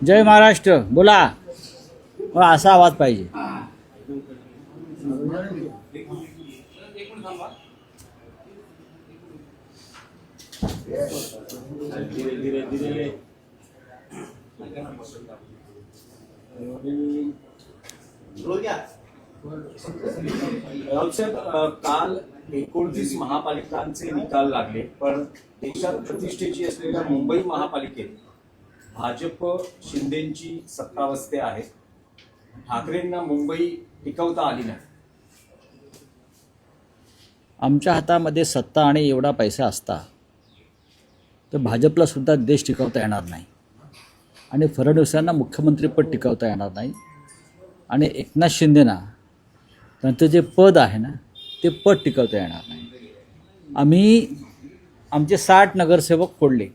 जय महाराष्ट्र बोला. असा आवाज पाहिजे. काल 29 महापालिकांचे निकाल लागले, पण देशात प्रतिष्ठेची असलेल्या मुंबई महापालिकेत भाजप शिंदेची सत्तावस्थे आहे. ठाकरेंना मुंबई टिकवता आली नाही. आमच्या हातामध्ये सत्ता आणि एवढा पैसा असता तर भाजपला सुद्धा देश टिकवता येणार नाही आणि फडणवीसांना मुख्यमंत्रीपद टिकवता येणार नाही आणि एकनाथ शिंदेना त्यांचं जे पद आहे ना ते पद टिकवता येणार नाही. आम्ही आमचे 60 नगरसेवक फोडले.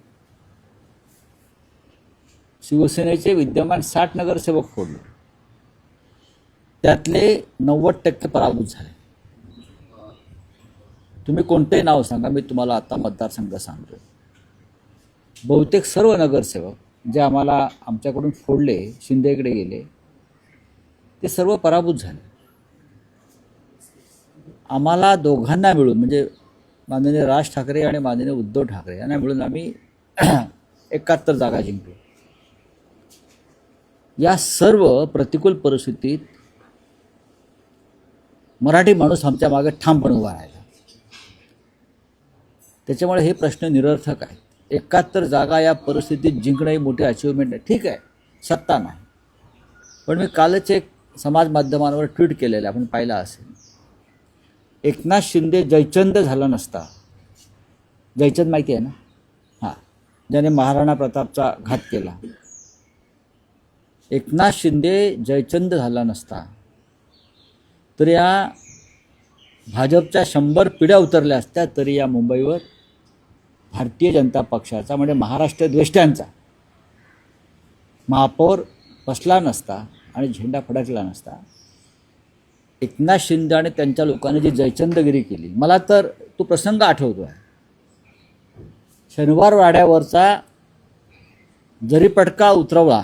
शिवसेनेचे विद्यमान 60 नगरसेवक फोडले. त्यातले 90% पराभूत झाले. तुम्ही कोणतेही नाव सांगा, मी तुम्हाला आता मतदारसंघ सांगतो. बहुतेक सर्व नगरसेवक जे आम्हाला आमच्याकडून फोडले, शिंदेकडे गेले, ते सर्व पराभूत झाले. आम्हाला दोघांना मिळून म्हणजे माननीय राज ठाकरे आणि माननीय उद्धव ठाकरे यांना मिळून आम्ही 71 जागा जिंकलो. या सर्व प्रतिकूल परिस्थितीत मराठी माणूस आमच्या मागे ठामपणे उभा राहिला. त्याच्यामुळे हे प्रश्न निरर्थक आहेत. 71 जागा या परिस्थितीत जिंकणं ही मोठी अचिव्हमेंट आहे. ठीक आहे, सत्ता नाही. पण मी कालच एक समाज माध्यमांवर ट्विट केलेलं आपण पाहिलं असेल. एकनाथ शिंदे जयचंद झाला नसता, जयचंद माहिती आहे ना, हां, ज्याने महाराणा प्रतापचा घात केला. एकनाथ शिंदे जयचंद झाला नसता तर या भाजपच्या 100 पिढ्या उतरल्या असत्या तरी या मुंबईवर भारतीय जनता पक्षाचा म्हणजे महाराष्ट्र द्वेष्ट्यांचा महापौर बसला नसता आणि झेंडा फडकला नसता. एकनाथ शिंदे आणि त्यांच्या लोकांनी जी जयचंदगिरी केली, मला तर तो प्रसंग आठवतो आहे. शनिवार वाड्यावरचा जरीपटका उतरवला.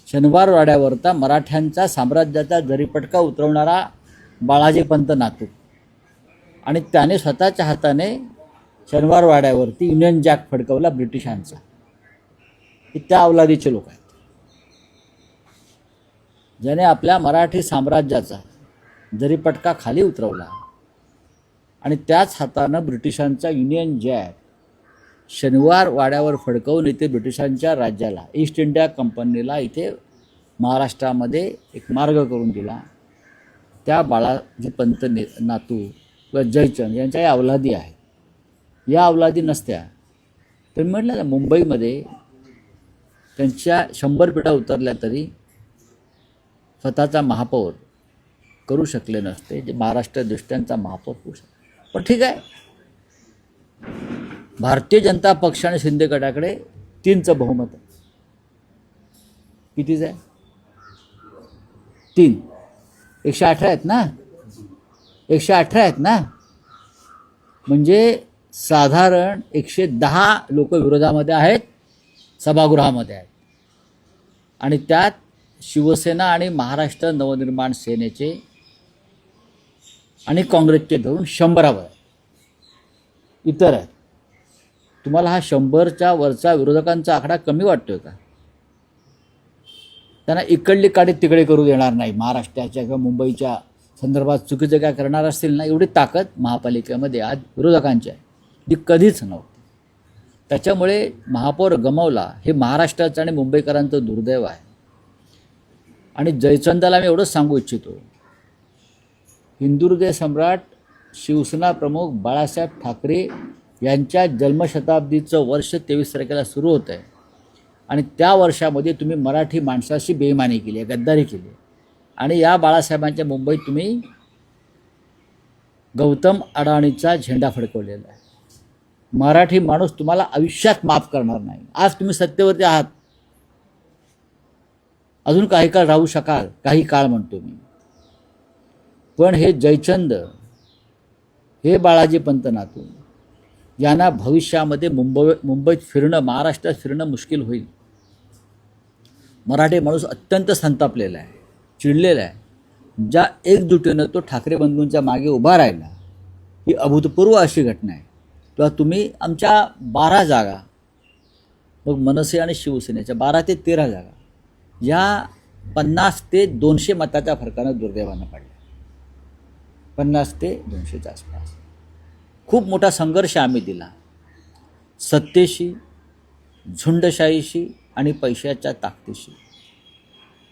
शनिवार वाड्यावरचा मराठ्यांचा साम्राज्याचा जरीपटका उतरवणारा बाळाजी पंत नातू आणि त्याने स्वतःच्या हाताने शनिवार वाड्यावरती युनियन जॅक फडकवला ब्रिटिशांचा. हे त्या अवलादीचे लोक आहेत ज्याने आपल्या मराठी साम्राज्याचा जरीपटका खाली उतरवला आणि त्याच हातानं ब्रिटिशांचा युनियन जॅक शनिवार वाड्यावर फडकवून इथे ब्रिटिशांच्या राज्याला, ईस्ट इंडिया कंपनीला इथे महाराष्ट्रामध्ये एक मार्ग करून दिला. त्या बाळाजी पंत नातू किंवा जयचंद यांच्या या अवलादी आहेत. या अवलादी नसत्या तर म्हटलं ना, मुंबईमध्ये त्यांच्या 100 पिढ्या उतरल्या तरी स्वतःचा महापौर करू शकले नसते, जे महाराष्ट्र दृष्ट्यांचा महापौर होऊ शकतो. पण ठीक आहे, भारतीय जनता पक्ष आणि शिंदे गटाकडे 3चं बहुमत आहे. कितीच आहे? 3. 118 आहेत ना, 118 आहेत ना. म्हणजे साधारण 110 लोक विरोधामध्ये आहेत, सभागृहामध्ये आहेत. आणि त्यात शिवसेना आणि महाराष्ट्र नवनिर्माण सेनेचे आणि काँग्रेसचे धरून 100 इतर आहेत. तुम्हाला हा 100च्या वरचा विरोधकांचा आकडा कमी वाटतोय का? त्यांना इकडली काडी तिकडे करू देणार नाही. महाराष्ट्राच्या किंवा मुंबईच्या संदर्भात चुकीचं काय करणार असतील ना, एवढी ताकद महापालिकेमध्ये आज विरोधकांची आहे जी कधीच नव्हती. त्याच्यामुळे महापौर गमावला हे महाराष्ट्राचं आणि मुंबईकरांचं दुर्दैव आहे. आणि जयचंदाला मी एवढंच सांगू इच्छितो, हिंदुहृदय सम्राट शिवसेना प्रमुख बाळासाहेब ठाकरे यांच्या जन्मशताब्दीचं वर्ष 23 तारखेला सुरू होतं आहे आणि त्या वर्षामध्ये तुम्ही मराठी माणसाशी बेईमानी केली आहे, गद्दारी केली आहे. आणि या बाळासाहेबांच्या मुंबईत तुम्ही गौतम अडाणीचा झेंडा फडकवलेला आहे. मराठी माणूस तुम्हाला आयुष्यात माफ करणार नाही. आज तुम्ही सत्तेवरती आहात, अजून काही काळ राहू शकाल, काही काळ म्हणतो मी. पण हे जयचंद, हे बाळाजी पंत नातू, यांना भविष्यामध्ये मुंबईत फिरणं, महाराष्ट्रात फिरणं मुश्किल होईल. मराठी माणूस अत्यंत संतापलेला आहे, चिडलेला आहे. ज्या एकजुटीनं तो ठाकरे बंधूंच्या मागे उभा राहिला, ही अभूतपूर्व अशी घटना आहे. किंवा तुम्ही आमच्या 12 जागा, मग मनसे आणि शिवसेनेच्या 12 ते 13 जागा, या 50 ते 200 मताच्या फरकानं दुर्दैवानं पडल्या. 50 ते 200च्या आसपास. खूप मोठा संघर्ष आम्ही दिला, सत्तेशी, झुंडशाहीशी आणि पैशाच्या ताकदीशी.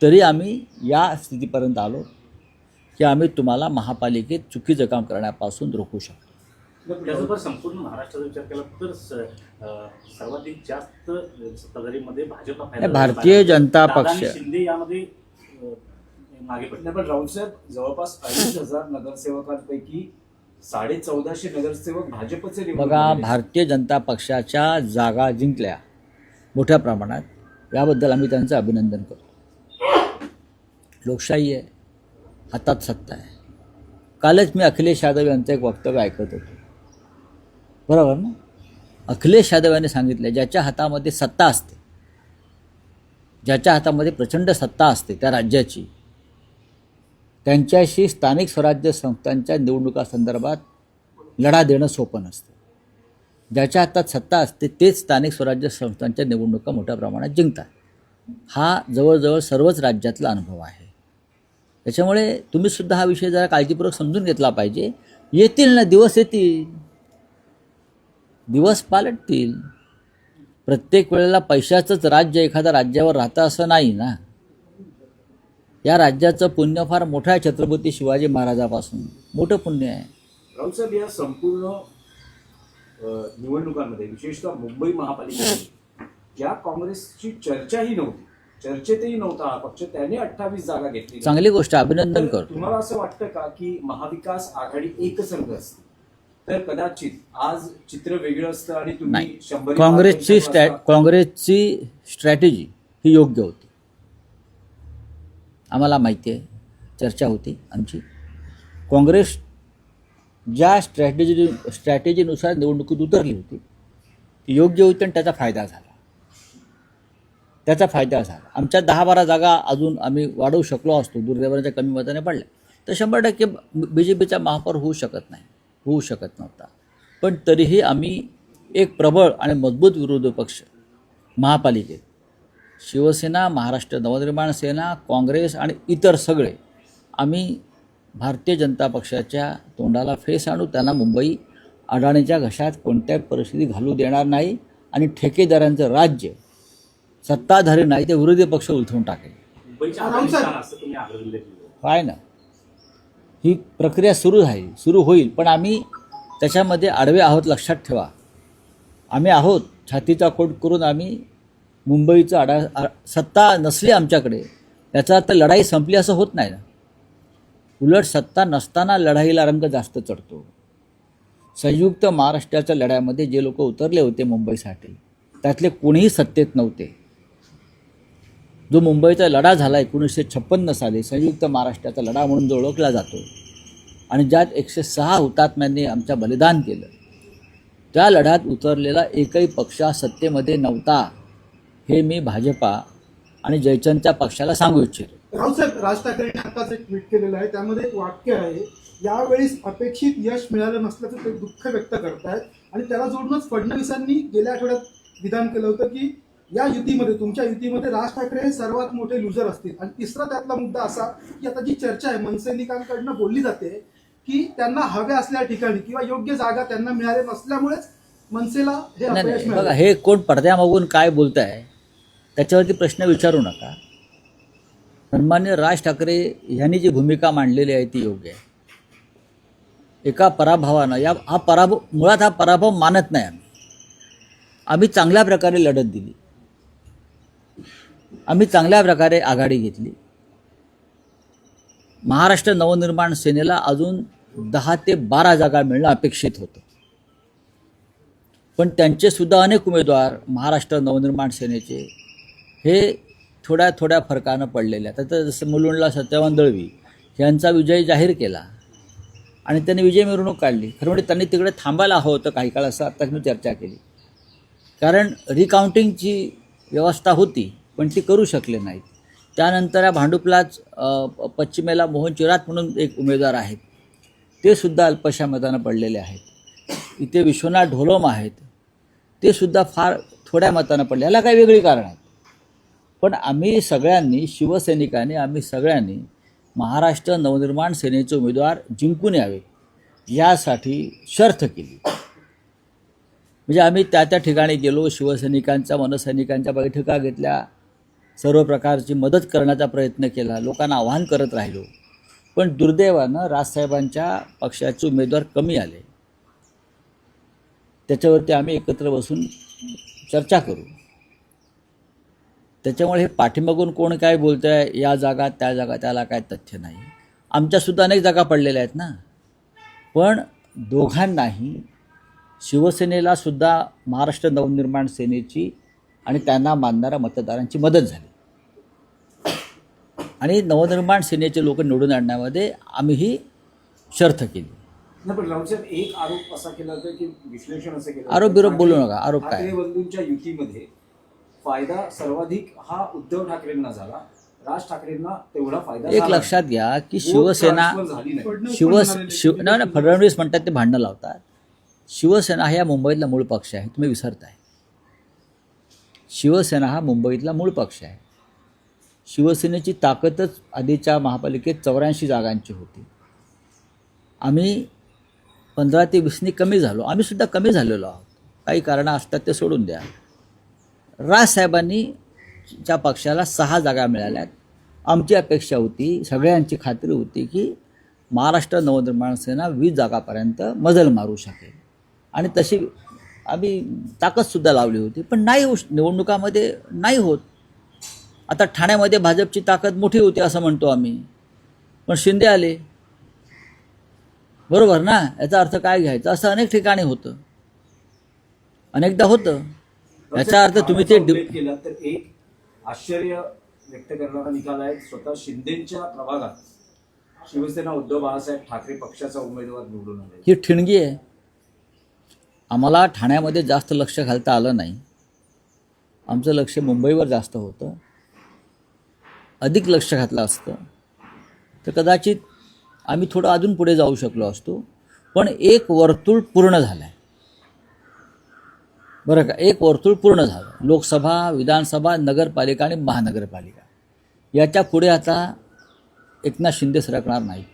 तरी आम्ही या स्थितीपर्यंत आलो की आम्ही तुम्हाला महापालिकेत चुकीचं काम करण्यापासून रोखू शकतो. त्याचबरोबर संपूर्ण महाराष्ट्राचा विचार केला तर सर्वाधिक जास्त सत्ताधारीमध्ये भाजपा फायदा झाला. भारतीय जनता दादा पक्ष आणि शिंदे यामध्ये मागे पडले. नाही, पण राऊतसाहेब जवळपास 40,000 नगरसेवकांपैकी 1450 नगरसेवक भाजपचे निवडून बघा, आलेले. भारतीय जनता पक्षाच्या जागा जिंकल्या मोठ्या प्रमाणात, याबद्दल आम्ही त्यांचं अभिनंदन करतो. लोकशाही आहे, हातात सत्ता आहे. कालच मी अखिलेश यादव यांचं एक वक्तव्य ऐकत होतो, बरोबर ना? अखिलेश यादव यांनी सांगितलं, ज्याच्या हातामध्ये सत्ता असते, ज्याच्या हातामध्ये प्रचंड सत्ता असते त्या राज्याची, त्यांच्याशी स्थानिक स्वराज्य संस्थांच्या निवडणुकासंदर्भात लढा देणं सोपं नसतं. ज्याच्या हातात सत्ता असते तेच स्थानिक स्वराज्य संस्थांच्या निवडणुका मोठ्या प्रमाणात जिंकतात. हा जवळजवळ सर्वच राज्यातला अनुभव आहे. त्याच्यामुळे तुम्हीसुद्धा हा विषय जरा काळजीपूर्वक समजून घेतला पाहिजे. येतील ना दिवस, येतील दिवस, पालटतील. प्रत्येक वेळेला पैशाचंच राज्य एखाद्या राज्यावर राहतं असं नाही ना. या राज्याचं पुण्य फार मोठं आहे, छत्रपती शिवाजी महाराजापासून मोठं पुण्य आहे. राऊतसाहेब, या संपूर्ण निवडणुकांमध्ये विशेषतः मुंबई महापालिकेत ज्या काँग्रेसची चर्चाही नव्हती, चर्चेतही नव्हता हा पक्ष, त्याने 28 जागा घेतली. चांगली गोष्ट, अभिनंदन तर करतो. तुम्हाला असं वाटतं का की महाविकास आघाडी एकसंघ असते तर कदाचित आज चित्र वेगळं असतं आणि तुम्ही नाही, 100 काँग्रेसची स्ट्रॅटेजी ही योग्य होती. आम्हाला माहिती आहे, चर्चा होती आमची. काँग्रेस ज्या स्ट्रॅटेजीनुसार निवडणुकीत उतरली होती ती योग्य होती आणि त्याचा फायदा झाला. आमच्या 10-12 जागा अजून आम्ही वाढवू शकलो असतो, दुर्दैवाच्या कमी मताने पडल्या तर 100% BJPचा महापौर होऊ शकत नव्हता. पण तरीही आम्ही एक प्रबळ आणि मजबूत विरोधी पक्ष महापालिकेत, शिवसेना, महाराष्ट्र नवनिर्माण सेना, काँग्रेस आणि इतर सगळे, आम्ही भारतीय जनता पक्षाच्या तोंडाला फेस आणू. त्यांना मुंबई अडाणीच्या घशात कोणत्याही परिस्थिती घालू देणार नाही आणि ठेकेदारांचं राज्य सत्ताधारी नाही ते विरोधी पक्ष उलथवून टाकेल. मुंबईच्या अफगाणिस्तान असं तुम्ही आग्रह काय ना, ही प्रक्रिया सुरू होईल. पण आम्ही त्याच्यामध्ये आडवे आहोत, लक्षात ठेवा. आम्ही आहोत, छातीचा कोट करून आम्ही मुंबईचं सत्ता नसली आमच्याकडे याचा अर्थ लढाई संपली असं होत नाही ना. उलट सत्ता नसताना लढाईला रंग जास्त चढतो. संयुक्त महाराष्ट्राच्या लढ्यामध्ये जे लोक उतरले होते मुंबईसाठी, त्यातले कोणीही सत्तेत नव्हते. जो मुंबईचा लढा झाला 1956 साली, संयुक्त महाराष्ट्राचा लढा म्हणून जो ओळखला जातो आणि ज्यात 106 हुतात्म्यांनी आमचं बलिदान केलं, त्या लढ्यात उतरलेला एकही पक्ष सत्तेमध्ये नव्हता. हे मी भाजपा आणि जयचंदच्या पक्षाला सांगू इच्छितो. रावसाहेब, राज ठाकरेंनी आताच एक ट्विट केलेलं आहे, त्यामध्ये एक वाक्य आहे, यावेळेस अपेक्षित यश मिळालं नसल्याचं ते दुःख व्यक्त करतायत. आणि त्याला जोडूनच फडणवीसांनी गेल्या आठवड्यात विधान केलं होतं की या युतीमध्ये, तुमच्या युतीमध्ये राज ठाकरे हे सर्वात मोठे लुजर असतील. आणि तिसरा त्यातला मुद्दा असा की आता जी चर्चा आहे मनसैनिकांकडनं बोलली जाते की त्यांना हव्या असल्या ठिकाणी किंवा योग्य जागा त्यांना मिळाल्या नसल्यामुळेच मनसेला हे अपयश नाही, मिळालं. बघा, हे कोण पडद्यामागून काय बोलत आहे त्याच्यावरती प्रश्न विचारू नका. सन्मान्य राज ठाकरे यांनी जी भूमिका मांडलेली आहे ती योग्य आहे. एका पराभवानं मुळात हा पराभव मानत नाही आम्ही चांगल्या प्रकारे लढत दिली, आम्ही चांगल्या प्रकारे आघाडी घेतली. महाराष्ट्र नवनिर्माण सेनेला अजून 10 ते 12 जागा मिळणं अपेक्षित होतं. पण त्यांचे सुद्धा अनेक उमेदवार महाराष्ट्र नवनिर्माण सेनेचे हे थोड्या फरकानं पडलेले आहेत. आता जसं मुलुंडला सत्यवान दळवी यांचा विजय जाहीर केला, आणि त्यांनी विजय मिरवणूक काढली. खरं म्हणजे त्यांनी तिकडे थांबायला हवं होतं काही काळ, असं आत्ताच मी चर्चा केली. कारण रिकाउंटिंगची व्यवस्था होती पण ती करू शकले नाहीत. त्यानंतर या भांडुपलाच पश्चिमेला मोहन चिरात म्हणून एक उमेदवार आहेत, ते सुद्धा अल्पशा मतानं पडलेले आहेत. इथे विश्वनाथ ढोलम आहेत, ते सुद्धा फार थोड्या मतानं पडले. याला काही वेगळी कारण आहेत. पण आम्ही सगळ्यांनी, शिवसैनिकांनी, आम्ही सगळ्यांनी महाराष्ट्र नवनिर्माण सेनेचे उमेदवार जिंकून यावे यासाठी शर्थ केली. म्हणजे आम्ही त्या त्या ठिकाणी गेलो, शिवसैनिकांच्या, मनसैनिकांच्या बैठका घेतल्या, सर्व प्रकारची मदत करण्याचा प्रयत्न केला, लोकांना आवाहन करत राहिलो. पण दुर्दैवानं राजसाहेबांच्या पक्षाचे उमेदवार कमी आले. त्याच्यावरती आम्ही एकत्र बसून चर्चा करू. त्याच्यामुळे हे पाठीमागून कोण काय बोलतं आहे, या जागा त्या जागा, त्याला काय तथ्य नाही. आमच्यासुद्धा अनेक जागा पडलेल्या आहेत ना. पण दोघांनाही, शिवसेनेला सुद्धा महाराष्ट्र नवनिर्माण सेनेची आणि त्यांना मानणाऱ्या मतदारांची मदत झाली. आणि नवनिर्माण सेनेचे लोक निवडून आणण्यामध्ये आम्हीही शर्थ केली. नाही, पण राऊत साहेब, एक आरोप असा केला होता की विश्लेषण असं केलं, आरोप बिरोप बोलू नका. आरोप काय? ठाकरे बंधूंच्या युतीमध्ये फायदा सर्वाधिक हा उद्धव ठाकरेंना झाला, राज ठाकरेंना तेवढा फायदा एक झाला लक्षात घ्या की नाही. शिवसेना, ट्रान्सफर झाली नाही. फडणवीस म्हणतात ते भांडणं लावतात. शिवसेना हा या मुंबईतला मूळ पक्ष आहे, तुम्ही विसरताय. शिवसेना हा मुंबईतला मूळ पक्ष आहे. शिवसेनेची ताकदच आधीच्या महापालिकेत 84 जागांची होती. आम्ही 15 ते 20 कमी झालो. आम्ही सुद्धा कमी झालेलो आहोत. काही कारणं असतात ते सोडून द्या. राजसाहेबांनी च्या पक्षाला 6 जागा मिळाल्यात. आमची अपेक्षा होती, सगळ्यांची खात्री होती की महाराष्ट्र नवनिर्माण सेना 20 जागापर्यंत मजल मारू शकेल. आणि तशी आम्ही ताकदसुद्धा लावली होती. पण नाही, निवडणुकामध्ये नाही होत. आता ठाण्यामध्ये भाजपची ताकद मोठी होती असं म्हणतो आम्ही, पण शिंदे आले. बरोबर ना? याचा अर्थ काय घ्यायचा? असं अनेक ठिकाणी होतं, अनेकदा होतं. याचा अर्थ तुम्ही ते उल्लेख केला तर एक आश्चर्य व्यक्त करणारा निकाल आहे. स्वतः शिंदेच्या प्रभागात शिवसेना उद्धव बाळासाहेब ठाकरे पक्षाचा उमेदवार निवडून आले. ही ठिणगी आहे. आम्हाला ठाण्यामध्ये जास्त लक्ष घालता आलं नाही. आमचं लक्ष मुंबईवर जास्त होतं. अधिक लक्ष घातलं असतं तर कदाचित आम्ही थोडं अजून पुढे जाऊ शकलो असतो. पण एक वर्तुळ पूर्ण झालं आहे, बरं का? एक वर्तुळ पूर्ण झालं. लोकसभा, विधानसभा, नगरपालिका आणि महानगरपालिका, याच्या पुढे आता एकनाथ शिंदे सरकणार नाही.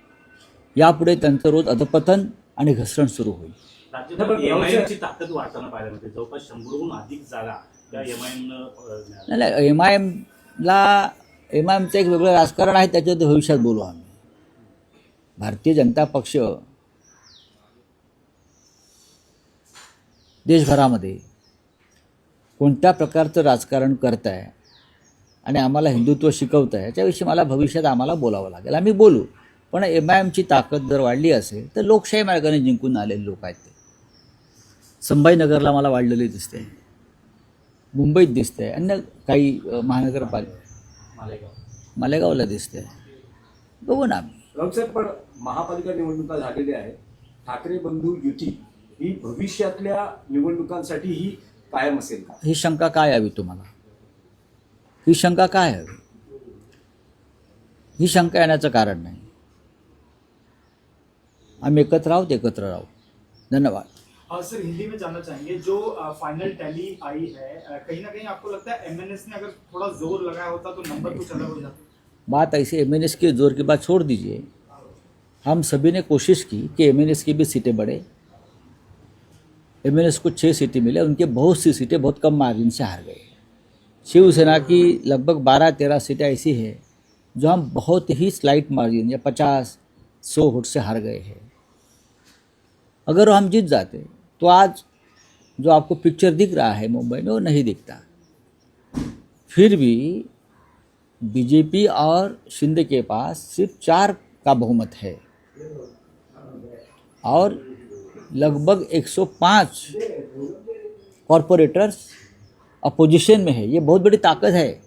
यापुढे त्यांचं रोज अधपतन आणि घसरण सुरू होईल. राज्यभर एमआयएमची ताकद वाढताना पाहायला मिळते. जवळपास 100हून अधिक जागा त्या एमआयएमनं. नाही, एमआयएमचं एक वेगळं राजकारण आहे, त्याच्यावर भविष्यात बोलू आम्ही. भारतीय जनता पक्ष देशभरामध्ये कोणत्या प्रकारचं राजकारण करत आहे आणि आम्हाला हिंदुत्व शिकवत आहे याच्याविषयी मला भविष्यात आम्हाला बोलावं लागेल. आम्ही बोलू. पण एमआयएमची ताकद जर वाढली असेल तर लोकशाही मार्गाने जिंकून आलेले लोक आहेत ते. संभाजीनगरला मला वाढलेली दिसते, मुंबईत दिसते, अन्य काही मालेगावला दिसते. बघू ना आम्ही. राऊत साहेब, पण महापालिका निवडणुका झालेल्या आहेत. ठाकरे बंधू युती ही भविष्यातल्या निवडणुकांसाठी ही कायम असेल का? ही शंका काय हवी तुम्हाला? ही शंका काय हवी? ही शंका येण्याचं कारण नाही. आम्ही एकत्र आहोत, एकत्र राहू. धन्यवाद. सर, हिंदी में जानना चाहेंगे, जो फाइनल टैली आई है, कहीं ना कहीं आपको लगता है एमएनएस ने अगर थोड़ा जोर लगाया होता तो नंबर कुछ अलग हो जाता? बात ऐसी, एमएनएस के जोर की बात छोड़ दीजिए. हम सभी ने कोशिश की कि एमएनएस की भी सीटें बढ़े. एमएनएस को 6 सीटें मिले, उनके बहुत सी सीटें बहुत कम मार्जिन से हार गए. शिवसेना की लगभग 12-13 सीटें ऐसी है जो हम बहुत ही स्लाइट मार्जिन या 50-100 वोट से हार गए हैं. अगर हम जीत जाते तो आज जो आपको पिक्चर दिख रहा है मुंबई में वो नहीं दिखता. फिर भी बीजेपी और शिंदे के पास सिर्फ 4 का बहुमत है और लगभग 105 कॉरपोरेटर्स अपोजिशन में है. ये बहुत बड़ी ताकत है.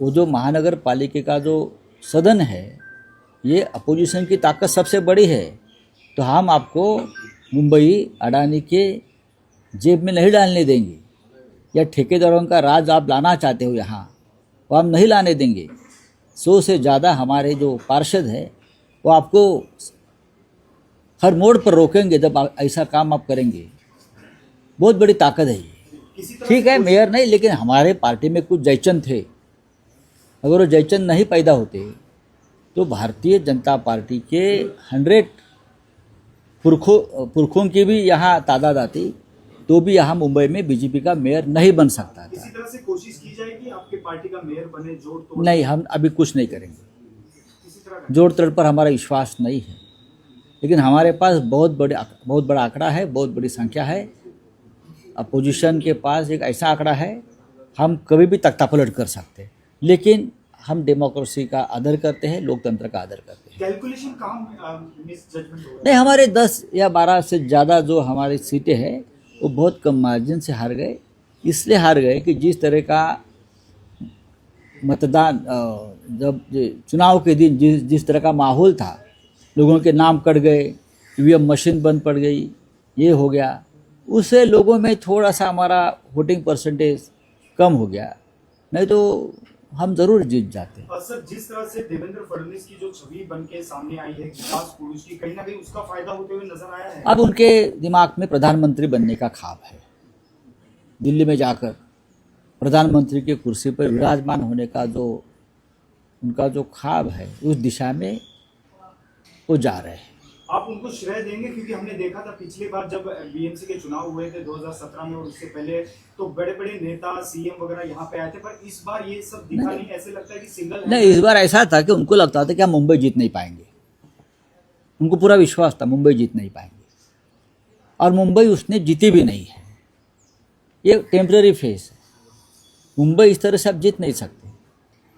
वो जो महानगर पालिका का जो सदन है, ये अपोजिशन की ताकत सबसे बड़ी है. तो हम आपको मुंबई अडानी के जेब में नहीं डालने देंगे, या ठेकेदारों का राज आप लाना चाहते हो यहाँ, वो हम नहीं लाने देंगे। 100 से ज़्यादा हमारे जो पार्षद हैं वो आपको हर मोड़ पर रोकेंगे जब ऐसा काम आप करेंगे। बहुत बड़ी ताकत है ये। किसी तरह ठीक से है मेयर नहीं, लेकिन हमारे पार्टी में कुछ जयचंद थे। अगर वो जयचंद नहीं पैदा होते तो भारतीय जनता पार्टी के 100 पुरखों की भी यहाँ तादाद आती, तो भी यहाँ मुंबई में बीजेपी का मेयर नहीं बन सकता था। किसी तरह से कोशिश की जाएगी आपके पार्टी का मेयर बने, जोड़ तोड़ नहीं, हम अभी कुछ नहीं करेंगे। किसी तरह का जोड़ तोड़ पर हमारा विश्वास नहीं है, लेकिन हमारे पास बहुत बड़ा आंकड़ा है, बहुत बड़ी संख्या है। अपोजिशन के पास एक ऐसा आंकड़ा है, हम कभी भी तख्तापलट कर सकते हैं, लेकिन हम डेमोक्रेसी का आदर करते हैं, लोकतंत्र का आदर करते हैं। कैलकुलेशन कहाँ मिस जजमेंट हो रहा नहीं, हमारे 10 या 12 से ज़्यादा जो हमारी सीटें हैं वो बहुत कम मार्जिन से हार गए। इसलिए हार गए कि जिस तरह का मतदान जब चुनाव के दिन जिस तरह का माहौल था, लोगों के नाम कट गए, ईवीएम मशीन बंद पड़ गई, ये हो गया, उससे लोगों में थोड़ा सा हमारा वोटिंग परसेंटेज कम हो गया, नहीं तो हम ज़रूर जीत जाते। और सर, जिस तरह से देवेंद्र फडणवीस की जो छवि बन के सामने आई है विकास पुरुष की, कहीं ना कहीं उसका फायदा होते हुए नजर आया है। अब उनके दिमाग में प्रधानमंत्री बनने का ख्वाब है। दिल्ली में जाकर प्रधानमंत्री की कुर्सी पर विराजमान होने का जो उनका जो ख्वाब है, उस दिशा में वो जा रहे हैं। आप उनको श्रेय देंगे, क्योंकि हमने देखा था पिछली बार जब बीएमसी के चुनाव हुए थे 2017 में और उससे पहले, तो बड़े बड़े नेता सीएम वगैरह यहाँ पे आए थे, पर इस बार ये सब दिखा नहीं। ऐसे लगता है कि सिंगल नहीं, इस बार ऐसा था कि उनको लगता था कि हम मुंबई जीत नहीं पाएंगे। उनको पूरा विश्वास था मुंबई जीत नहीं पाएंगे, और मुंबई उसने जीती भी नहीं है। ये टेम्पररी फेस है। मुंबई इस तरह से आप जीत नहीं सकते।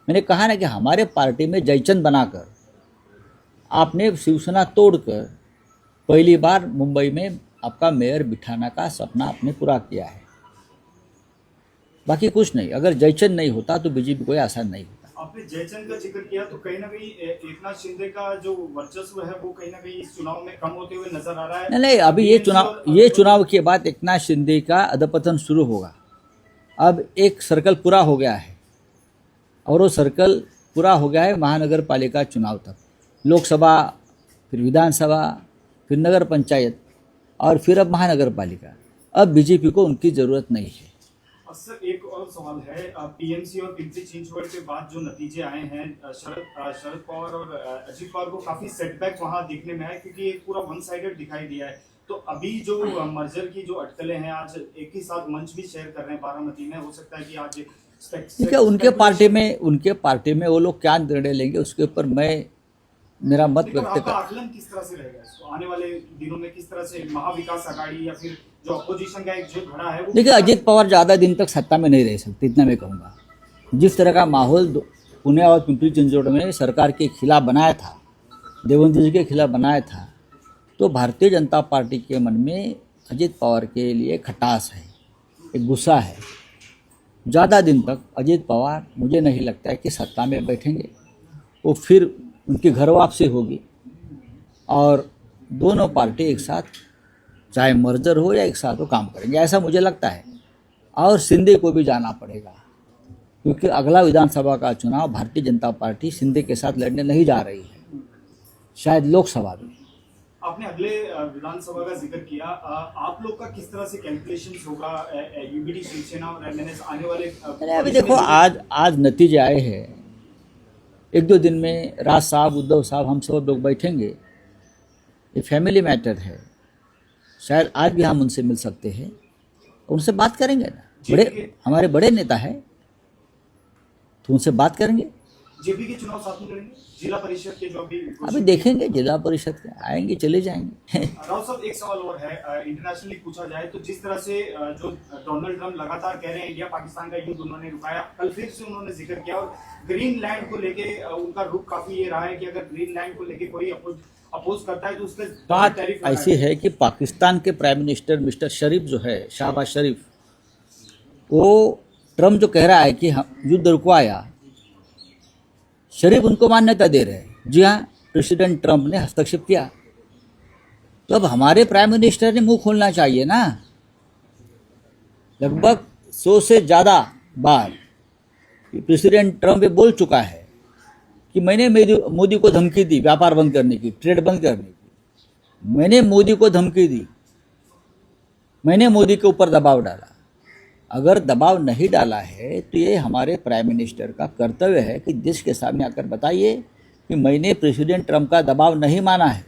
मैंने कहा ना कि हमारे पार्टी में जयचंद बनाकर आपने शिवसेना तोड़कर पहली बार मुंबई में आपका मेयर बिठाने का सपना आपने पूरा किया है। बाकी कुछ नहीं। अगर जयचंद नहीं होता तो बीजेपी कोई आसान नहीं होता। आपने जयचंद का जिक्र किया, तो कहीं ना कहीं एकनाथ शिंदे का जो वर्चस्व है वो कहीं ना कहीं इस चुनाव में कम होते हुए नजर आ रहा है। नहीं, अभी ये चुनाव के बाद एकनाथ शिंदे का अधपतन शुरू होगा। अब एक सर्कल पूरा हो गया है, और वो सर्कल पूरा हो गया है महानगर पालिका चुनाव तक। लोकसभा, फिर विधानसभा, फिर नगर पंचायत, और फिर अब महानगर पालिका। अब बीजेपी को उनकी ज़रूरत नहीं है। और सर, एक और सवाल है, पीएमसी और पिंपरी चिंचवड के बाद जो नतीजे आए हैं, शरद पवार और अजित पवार को काफी सेटबैक वहां दिखने में है, क्योंकि एक पूरा वन साइडेड दिखाई दिया है। तो अभी जो मर्जर की जो अटकलें हैं, आज एक ही साथ मंच भी शेयर कर रहे हैं बारामती में, हो सकता है कि आज ठीक है, उनके पार्टी में वो लोग क्या निर्णय लेंगे उसके ऊपर मेरा मत व्यक्त आपका कर। आकलन किस तरह से रहेगा इसको आने वाले दिनों में? किस तरह से महाविकास आघाड़ी या फिर जो अपोजिशन का एक जो घड़ा है वो? देखिए, अजित पवार ज़्यादा दिन तक सत्ता में नहीं रह सकते, इतना मैं कहूँगा। जिस तरह का माहौल पुणे और पिंपरी चिंचवड में सरकार के खिलाफ बनाया था, देवेंद्र जी के खिलाफ बनाया था, तो भारतीय जनता पार्टी के मन में अजित पवार के लिए खटास है, एक गुस्सा है। ज़्यादा दिन तक अजित पवार मुझे नहीं लगता है कि सत्ता में बैठेंगे। वो फिर उनकी घर वापसी होगी, और दोनों पार्टी एक साथ, चाहे मर्जर हो या एक साथ वो काम करेंगे, ऐसा मुझे लगता है। और शिंदे को भी जाना पड़ेगा, क्योंकि अगला विधानसभा का चुनाव भारतीय जनता पार्टी शिंदे के साथ लड़ने नहीं जा रही है, शायद लोकसभा में। आपने अगले विधानसभा का जिक्र किया, आप लोग का किस तरह से कैलकुलेशन होगा? यूबीडी, शिवसेना और एमएनएस आने वाले अभी देखो, आज नतीजे आए हैं। 1-2 दिन में राज साहब, उद्धव साहब, हम सब लोग बैठेंगे। ये फैमिली मैटर है, शायद आज भी हम उनसे मिल सकते हैं, उनसे बात करेंगे ना। हमारे बड़े नेता हैं, तो उनसे बात करेंगे। जेपी के चुनाव साथ में लड़ेंगे, जिला परिषद के जो अभी देखेंगे, जिला परिषद के आएंगे चले जाएंगे। राव साहब, एक सवाल और है, इंटरनेशनली पूछा जाए तो जिस तरह से जो डोनाल्ड ट्रम्प लगातार कह रहे हैं इंडिया पाकिस्तान का युद्ध उन्होंने रुकाया, कल फिर से उन्होंने जिक्र किया, और ग्रीनलैंड को लेके उनका रुख काफी ये रहा है कि अगर ग्रीनलैंड को लेके कोई अपोज करता है तो उस पर बात ऐसी है कि पाकिस्तान के प्राइम मिनिस्टर मिस्टर शरीफ जो है, शहबाज शरीफ, वो ट्रम्प जो कह रहा है कि हम युद्ध रुकवाया, शरीफ उनको मान्यता दे रहे हैं। जी हाँ, प्रेसिडेंट ट्रम्प ने हस्तक्षेप किया, तो अब हमारे प्राइम मिनिस्टर ने मुंह खोलना चाहिए ना। लगभग 100 से ज़्यादा बार प्रेसिडेंट ट्रम्प ये बोल चुका है कि मैंने मोदी को धमकी दी व्यापार बंद करने की, ट्रेड बंद करने की, मैंने मोदी को धमकी दी, मैंने मोदी के ऊपर दबाव डाला। अगर दबाव नहीं डाला है तो ये हमारे प्राइम मिनिस्टर का कर्तव्य है कि देश के सामने आकर बताइए कि मैंने प्रेसिडेंट ट्रम्प का दबाव नहीं माना है,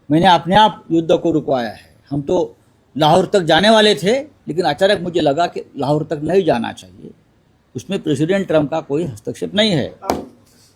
मैंने अपने आप युद्ध को रुकवाया है। हम तो लाहौर तक जाने वाले थे, लेकिन अचानक मुझे लगा कि लाहौर तक नहीं जाना चाहिए, उसमें प्रेसिडेंट ट्रम्प का कोई हस्तक्षेप नहीं है।